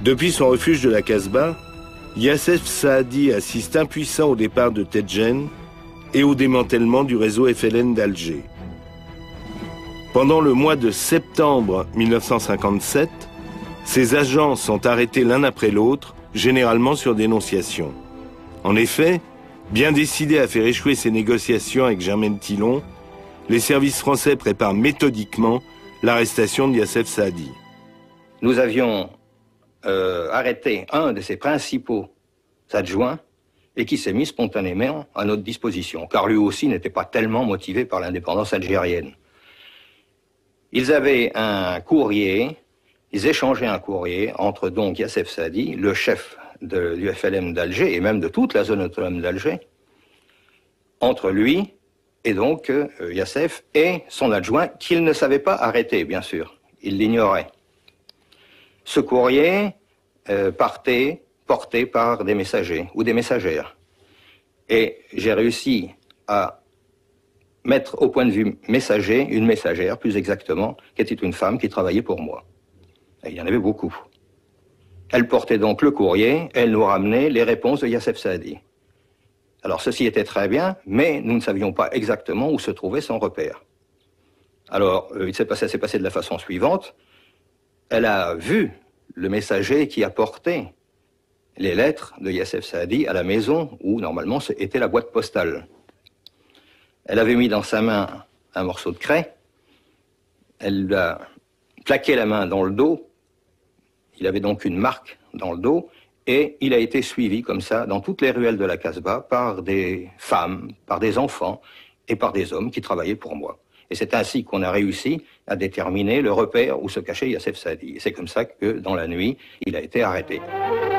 Depuis son refuge de la Casbah, Yassef Saadi assiste impuissant au départ de Tedjen et au démantèlement du réseau FLN d'Alger. Pendant le mois de septembre 1957, ses agents sont arrêtés l'un après l'autre, généralement sur dénonciation. En effet, bien décidés à faire échouer ces négociations avec Germaine Tillon, les services français préparent méthodiquement l'arrestation de Yassef Saadi. Nous avions arrêté un de ses principaux adjoints et qui s'est mis spontanément à notre disposition, car lui aussi n'était pas tellement motivé par l'indépendance algérienne. Ils avaient un courrier, ils échangeaient un courrier entre donc Yassef Saadi, le chef de l'UFLM d'Alger et même de toute la zone autonome d'Alger, entre lui et donc Yassef et son adjoint, qu'il ne savait pas arrêter, bien sûr, il l'ignorait. Ce courrier partait porté par des messagers ou des messagères. Et j'ai réussi à mettre au point de vue messager, une messagère plus exactement, qui était une femme qui travaillait pour moi. Et il y en avait beaucoup. Elle portait donc le courrier, elle nous ramenait les réponses de Yassef Saadi. Alors ceci était très bien, mais nous ne savions pas exactement où se trouvait son repère. Alors, ça s'est passé de la façon suivante. Elle a vu le messager qui apportait les lettres de Yassef Saadi à la maison où, normalement, était la boîte postale. Elle avait mis dans sa main un morceau de craie. Elle lui a plaqué la main dans le dos. Il avait donc une marque dans le dos. Et il a été suivi comme ça dans toutes les ruelles de la Casbah par des femmes, par des enfants et par des hommes qui travaillaient pour moi. Et c'est ainsi qu'on a réussi à déterminer le repère où se cachait Yassef Saadi. Et c'est comme ça que, dans la nuit, il a été arrêté.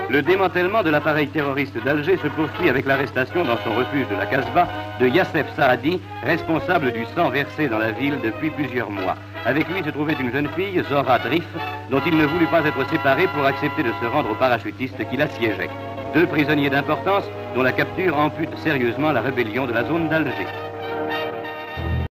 Le démantèlement de l'appareil terroriste d'Alger se poursuit avec l'arrestation dans son refuge de la Casbah de Yassef Saadi, responsable du sang versé dans la ville depuis plusieurs mois. Avec lui se trouvait une jeune fille, Zora Drif, dont il ne voulut pas être séparé pour accepter de se rendre aux parachutistes qui l'assiégeaient. 2 prisonniers d'importance dont la capture ampute sérieusement la rébellion de la zone d'Alger.